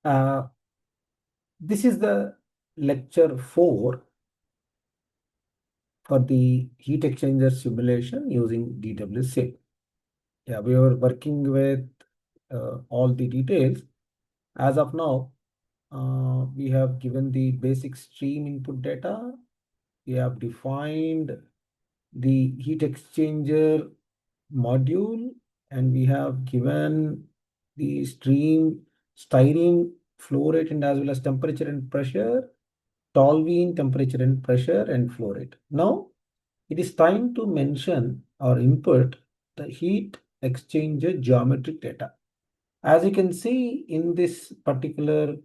Uh, this is the lecture 4 for the heat exchanger simulation using DWSIM. Yeah, we are working with all the details. As of now, we have given the basic stream input data. We have defined the heat exchanger module, and we have given the stream styrene flow rate and as well as temperature and pressure, toluene temperature and pressure, and flow rate. Now it is time to mention or input the heat exchanger geometric data. As you can see in this particular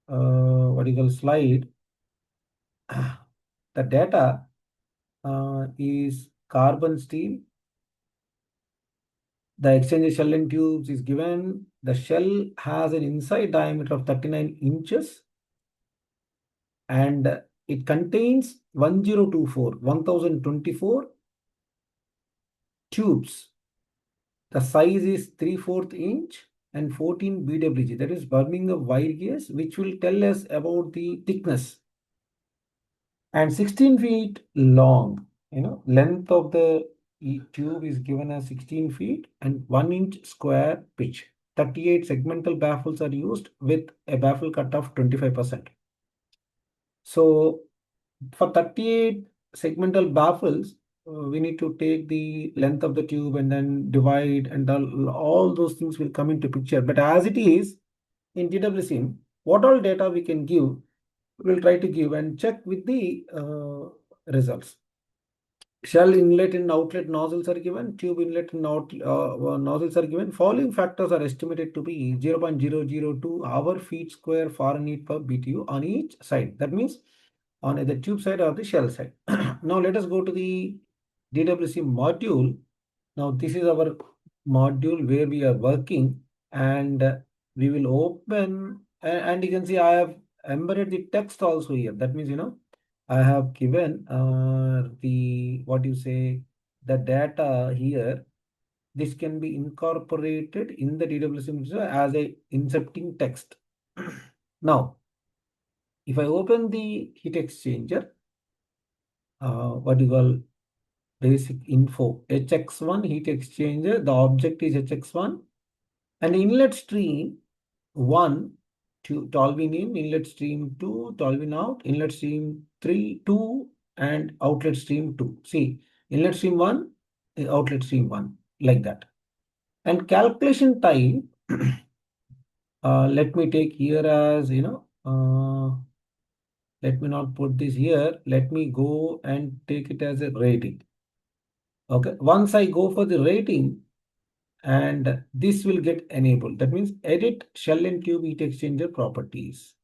what you call slide, the data is carbon steel. The exchanger shell and tubes is given. The shell has an inside diameter of 39 inches and it contains 1024 tubes. The size is 3/4 inch and 14 BWG, that is Birmingham wire gauge, which will tell us about the thickness. And 16 feet long, length of the tube is given as 16 feet and 1 inch square pitch. 38 segmental baffles are used with a baffle cut of 25%. So for 38 segmental baffles, we need to take the length of the tube and then divide, and all those things will come into picture. But as it is in DWSIM, what all data we can give, we'll try to give and check with the results. Shell inlet and outlet nozzles are given, tube inlet and nozzles are given. Following factors are estimated to be 0.002 hour feet square Fahrenheit per BTU on each side. That means on either tube side or the shell side. Now let us go to the DWC module. Now this is our module where we are working, and we will open and you can see I have embedded the text also here. That means, I have given the the data here. This can be incorporated in the DWC as a incepting text. Now, if I open the heat exchanger, what you call basic info, HX1 heat exchanger, the object is HX1, and inlet stream 1 to toluene in, inlet stream 2, toluene out, inlet stream 3, 2, and outlet stream 2. See, inlet stream 1, outlet stream 1, like that. And calculation time, let me take here as, let me not put this here. Let me go and take it as a rating. Okay. Once I go for the rating, and this will get enabled. That means edit shell and tube heat exchanger properties.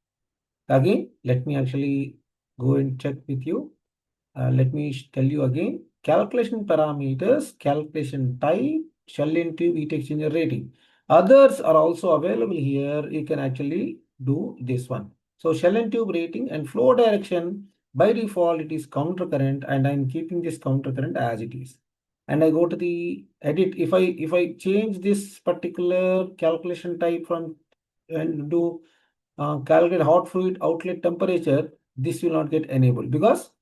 Again, let me actually go and check with you. Let me tell you again. Calculation parameters, calculation type, shell and tube heat exchanger rating. Others are also available here. You can actually do this one. So shell and tube rating and flow direction, by default it is counter current, and I'm keeping this counter current as it is. And I go to the edit. If I change this particular calculation type from and do calculate hot fluid outlet temperature, this will not get enabled because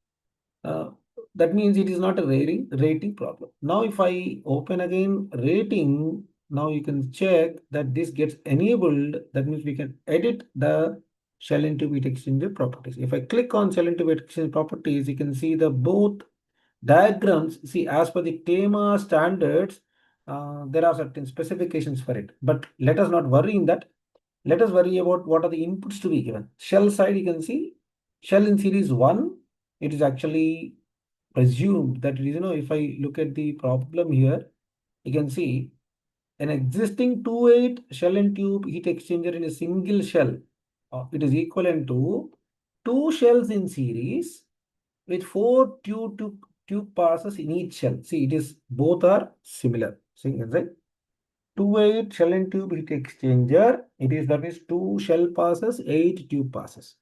uh, that means it is not a rating problem. Now, if I open again rating, now you can check that this gets enabled. That means we can edit the shell and tube heat exchanger properties. If I click on shell and tube heat exchanger properties, you can see the both diagrams. See, as per the TEMA standards, there are certain specifications for it. But let us not worry in that. Let us worry about what are the inputs to be given. Shell side, you can see shell in series 1, it is actually presumed that it is, if I look at the problem here, you can see an existing 2/8 shell and tube heat exchanger in a single shell. It is equivalent to 2 shells in series with 4 tube passes in each shell. See, it is both are similar. See, right? 2/8 shell and tube heat exchanger. That is 2 shell passes, 8 tube passes.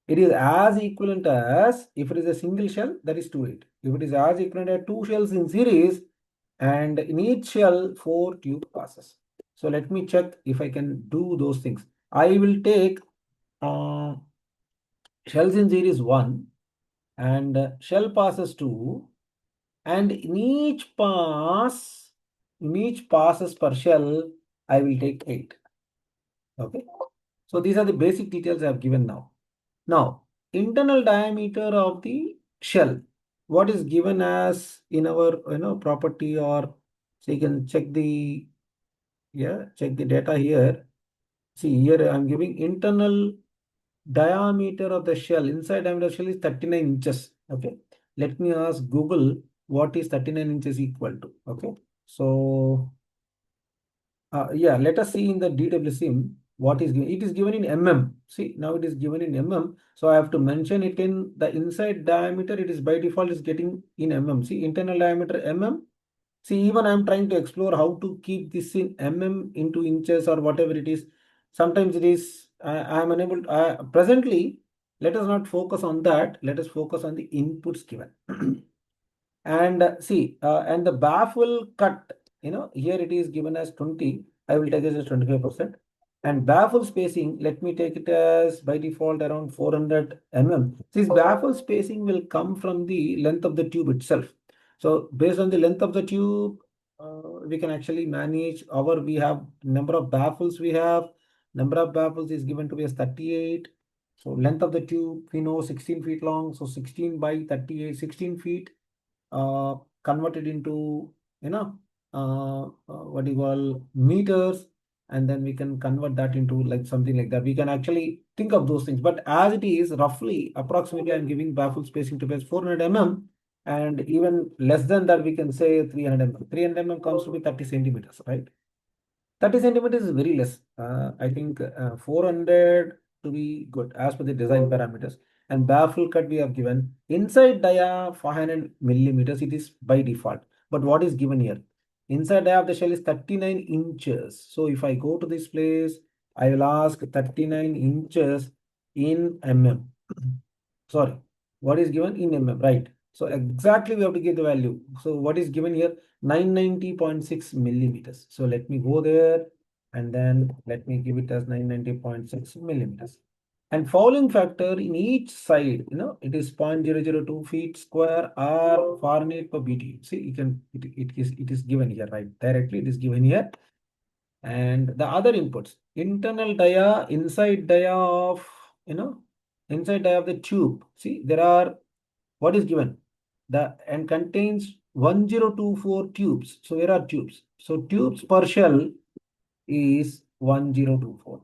It is as equivalent as if it is a single shell, that is 2/8. If it is as equivalent as 2 shells in series, and in each shell 4 tube passes. So let me check if I can do those things. I will take uh, shells in series 1 and shell passes 2, and in each passes per shell, I will take 8. Okay. So these are the basic details I have given now. Now, internal diameter of the shell, what is given as in our property, or so you can check the check the data here. See here I am giving internal diameter of the shell. Inside diameter of shell is 39 inches. Okay. Let me ask Google what is 39 inches equal to. Okay. So yeah, let us see in the DWSIM what is given. It is given in mm. See, now it is given in mm. So I have to mention it in the inside diameter. It is by default is getting in mm. See, internal diameter mm. See, even I am trying to explore how to keep this in mm into inches or whatever it is. Sometimes it is, I am unable, presently, let us not focus on that. Let us focus on the inputs given. And and the baffle cut, here it is given as 20. I will take it as 25%. And baffle spacing, let me take it as by default around 400 mm. This baffle spacing will come from the length of the tube itself. So based on the length of the tube, we can actually manage we have number of baffles we have. Number of baffles is given to be as 38. So length of the tube, we know 16 feet long. So 16 by 38, 16 feet uh, converted into what do you call meters, and then we can convert that into like something like that. We can actually think of those things, but as it is roughly approximately I'm giving baffle spacing to base 400 mm, and even less than that we can say 300 mm. 300 mm comes to be 30 centimeters, right? 30 centimeters is very less. I think 400 to be good as per the design parameters. And baffle cut we have given. Inside dia 500 millimeters, it is by default. But what is given here? Inside dia of the shell is 39 inches. So if I go to this place, I will ask 39 inches in mm. Sorry, what is given in mm, right? So exactly we have to give the value. So what is given here? 990.6 millimeters. So let me go there and then let me give it as 990.6 millimeters. And fouling factor in each side, it is 0.002 feet square or Fahrenheit per BTU. See, it is given here, right? Directly it is given here. And the other inputs, internal dia, inside dia of, inside dia of the tube. See, there are, what is given? And contains 1024 tubes. So where are tubes? So tubes per shell is 1024.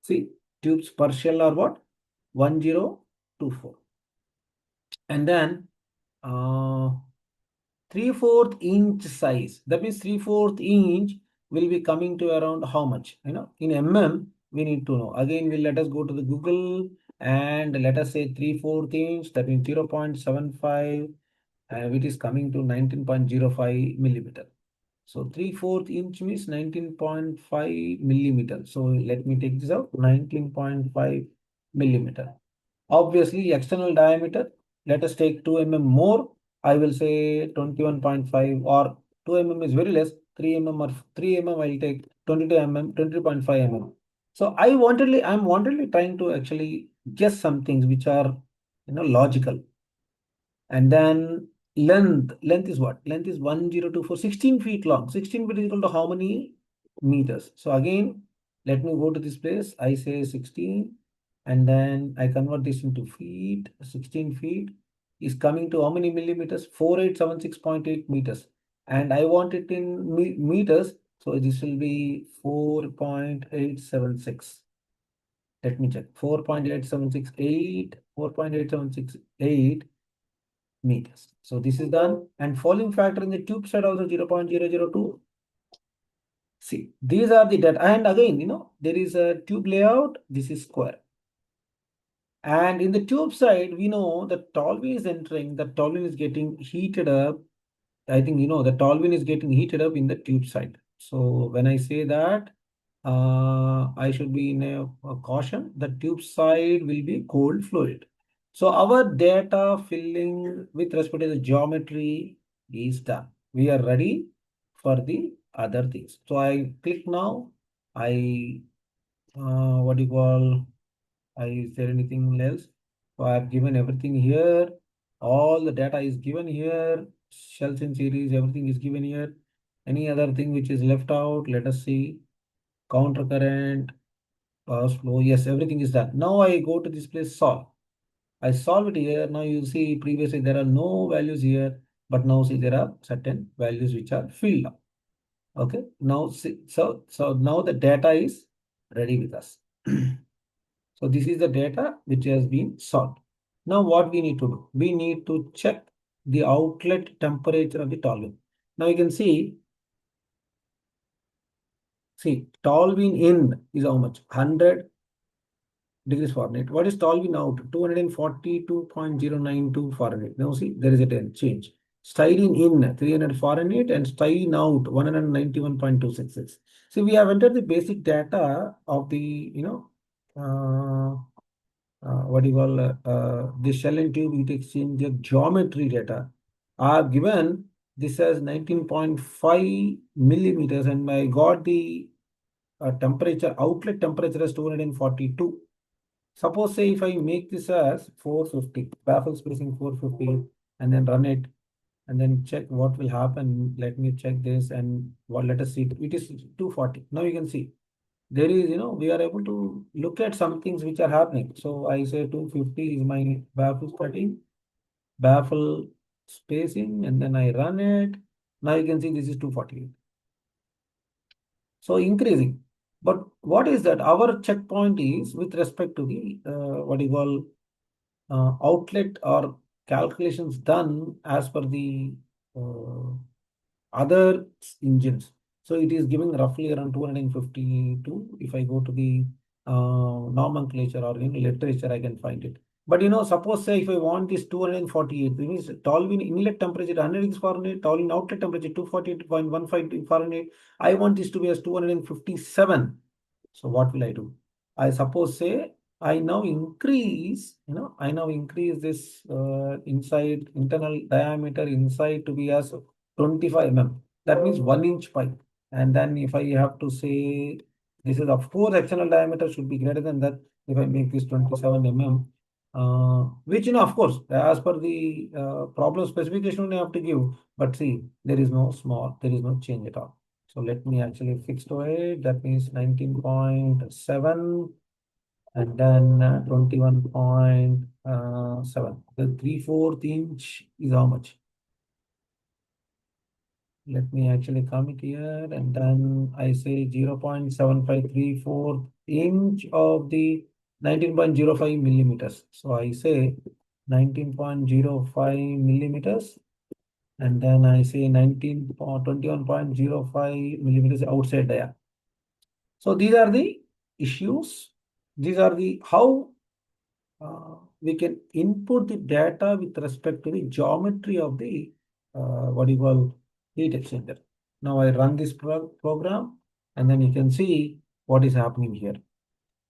See, tubes per shell are what? 1024. And then 3/4 inch size. That means 3/4 inch will be coming to around how much? In mm, we need to know. Again, let us go to the Google and let us say 3/4 inch. That means 0.75, which is coming to 19.05 millimeter. So 3/4 inch means 19.5 millimeter. So let me take this out. 19.5 millimeter. Obviously, external diameter, let us take 2 mm more. I will say 21.5, or 2 mm is very less. 3 mm or 3 mm, I'll take 22 mm, 22.5 mm. So I'm wantedly trying to actually guess some things which are, logical. And then length is what? Length is 1024, 16 feet long. 16 feet is equal to how many meters? So again, let me go to this place. I say 16, and then I convert this into feet. 16 feet is coming to how many millimeters? 4876.8 meters. And I want it in meters. So this will be 4.876. Let me check. 4.8768, 4.8768 meters. So this is done. And fouling factor in the tube side also 0.002. See, these are the data. And again, there is a tube layout. This is square. And in the tube side, we know the toluene is entering. The toluene is getting heated up. I think, the toluene is getting heated up in the tube side. So when I say that, I should be in a caution. The tube side will be cold fluid. So our data filling with respect to the geometry is done. We are ready for the other things. So I click now. I what do you call, is there anything else? So I have given everything here. All the data is given here. Shells in series, everything is given here. Any other thing which is left out? Let us see. Counter current, power flow. Yes, everything is done. Now I go to this place solve. I solve it here. Now you see previously there are no values here, but now see there are certain values which are filled up. Okay. Now see, so now the data is ready with us. So this is the data which has been solved. Now what we need to do? We need to check the outlet temperature of the toluene. Now you can toluene in is how much? 100 degrees Fahrenheit. What is toluene out? 242.092 Fahrenheit. Now see, there is a change. Styrene in 300 Fahrenheit and styrene out 191.266. See, we have entered the basic data of the, uh, what do you call, the shell and tube heat exchanger geometry data. I have given this as 19.5 millimeters and I got the temperature, outlet temperature as 242. Suppose say if I make this as 450, baffle spacing 450 and then run it and then check what will happen. Let me check this and what, let us see. It is 240. Now you can see there is, we are able to look at some things which are happening. So I say 250 is my baffle spacing, baffle spacing, and then I run it. Now you can see this is 248. So increasing. But what is that? Our checkpoint is with respect to the what do you call outlet or calculations done as per the uh, other engines. So it is giving roughly around 252. If I go to the nomenclature or in literature, I can find it. But suppose say if I want this 248, it means toluene inlet temperature 100 degrees Fahrenheit, toluene outlet temperature 248.15 Fahrenheit. I want this to be as 257. So what will I do? I suppose say I now increase, I now increase this inside internal diameter inside to be as 25 mm. That means 1-inch pipe. And then if I have to say this is of course external diameter should be greater than that. If I make this 27 mm, which of course as per the problem specification only I have to give. But see, there is no change at all. So let me actually fix to it. That means 19.7 and then 21.7. The 3/4 inch is how much? Let me actually come it here and then I say 0.7534 inch of the 19.05 millimeters. So I say 19.05 millimeters and then I say 21.05 millimeters outside dia. So these are the issues. These are the how we can input the data with respect to the geometry of the what do you call heat exchanger. Now I run this program and then you can see what is happening here.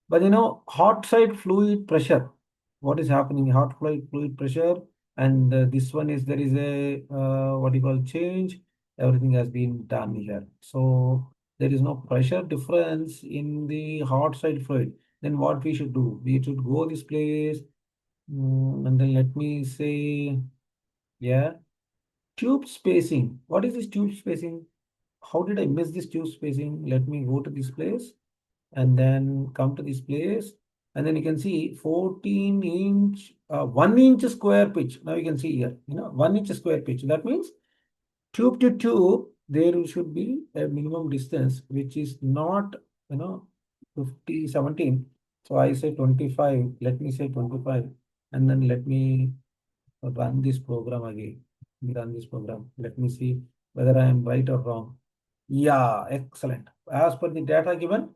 But hot side fluid pressure, what is happening? Hot fluid pressure, and this one is there is a what do you call change. Everything has been done here. So there is no pressure difference in the hot side fluid. Then what we should do? We should go this place, and then let me say, yeah, tube spacing. What is this tube spacing? How did I miss this tube spacing? Let me go to this place and then come to this place and then you can see 14 inch 1 inch square pitch. Now you can see here 1 inch square pitch. That means tube to tube there should be a minimum distance which is not 50 17. So I say 25. Let me say 25 and then let me run this program again. Run this program. Let me see whether I am right or wrong. Yeah, excellent. As per the data given,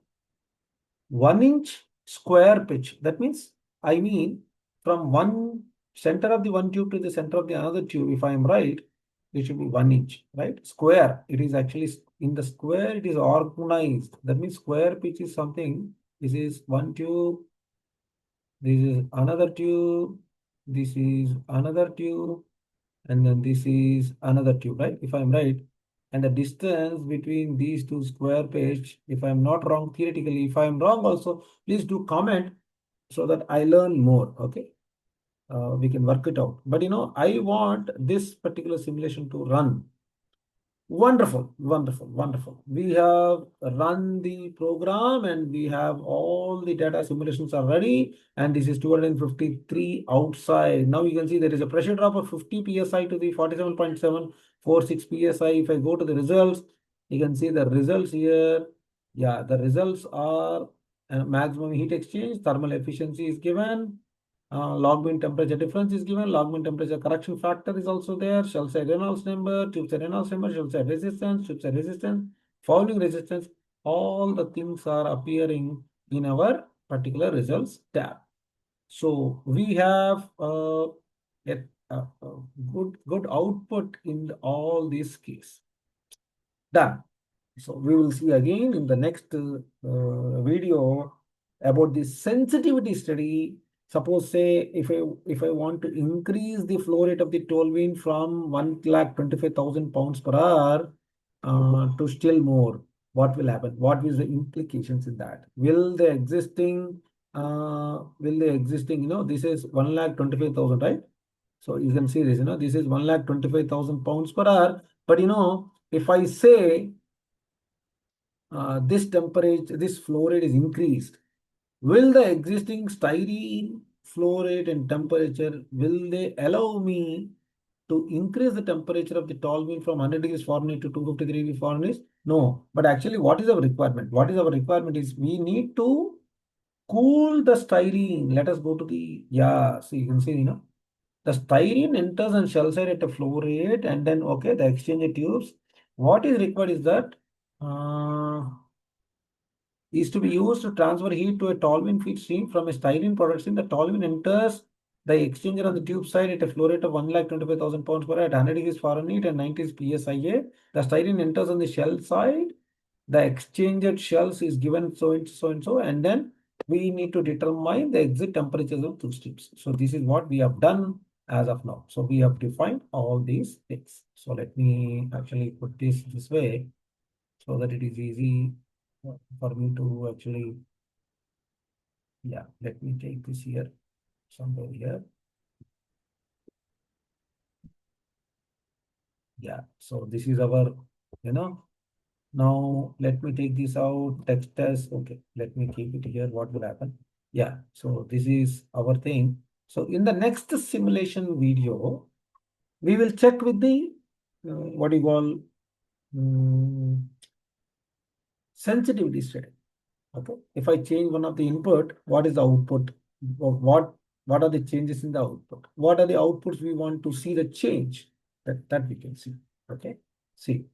1 inch square pitch. That means, I mean, from one center of the one tube to the center of the another tube, if I am right, it should be 1 inch, right? Square. It is actually in the square, it is organized. That means square pitch is something. This is one tube. This is another tube. This is another tube. And then this is another tube, right? If I'm right. and the distance between these two square page, if I'm not wrong, theoretically, if I'm wrong also, please do comment so that I learn more. Okay. We can work it out. But I want this particular simulation to run. Wonderful, wonderful, wonderful. We have run the program and we have all the data simulations are ready. And this is 253 outside. Now you can see there is a pressure drop of 50 psi to the 47.746 psi. If I go to the results, you can see the results here. Yeah, the results are maximum heat exchange, thermal efficiency is given. Log mean temperature difference is given. Log mean temperature correction factor is also there. Shell side Reynolds number, tube side Reynolds number, shell side resistance, tube side resistance, fouling resistance. All the things are appearing in our particular results tab. So we have a good output in all these cases. Done. So we will see again in the next video about the sensitivity study. Suppose say if I want to increase the flow rate of the toluene from 1,25,000 pounds per hour to still more, what will happen? What is the implications in that? Will the existing, this is 1,25,000, right? So you can see this, this is 1,25,000 pounds per hour. But if I say this temperature, this flow rate is increased, will the existing styrene flow rate and temperature, will they allow me to increase the temperature of the toluene from 100 degrees Fahrenheit to 250 degrees Fahrenheit? No. But actually, what is our requirement? What is our requirement is we need to cool the styrene. Let us go to the, yeah, so you can see, the styrene enters and shell side at a flow rate and then, okay, the exchange tubes. What is required is that is to be used to transfer heat to a toluene feed stream from a styrene product stream. The toluene enters the exchanger on the tube side at a flow rate of 1,25,000 pounds per hour at 100 degrees Fahrenheit and 90 psia. The styrene enters on the shell side. The exchanged shells is given so and so and so, and then we need to determine the exit temperatures of two streams. So this is what we have done as of now. So we have defined all these things. So let me actually put this way so that it is easy for me to actually, yeah, let me take this here, somewhere here. Yeah, so this is our, now let me take this out, text as, okay, let me keep it here, what will happen? Yeah, so this is our thing. So in the next simulation video, we will check with the, what do you call, sensitivity study. Okay, if I change one of the input, what is the output? What are the changes in the output? What are the outputs we want to see the change? That we can see. Okay, see.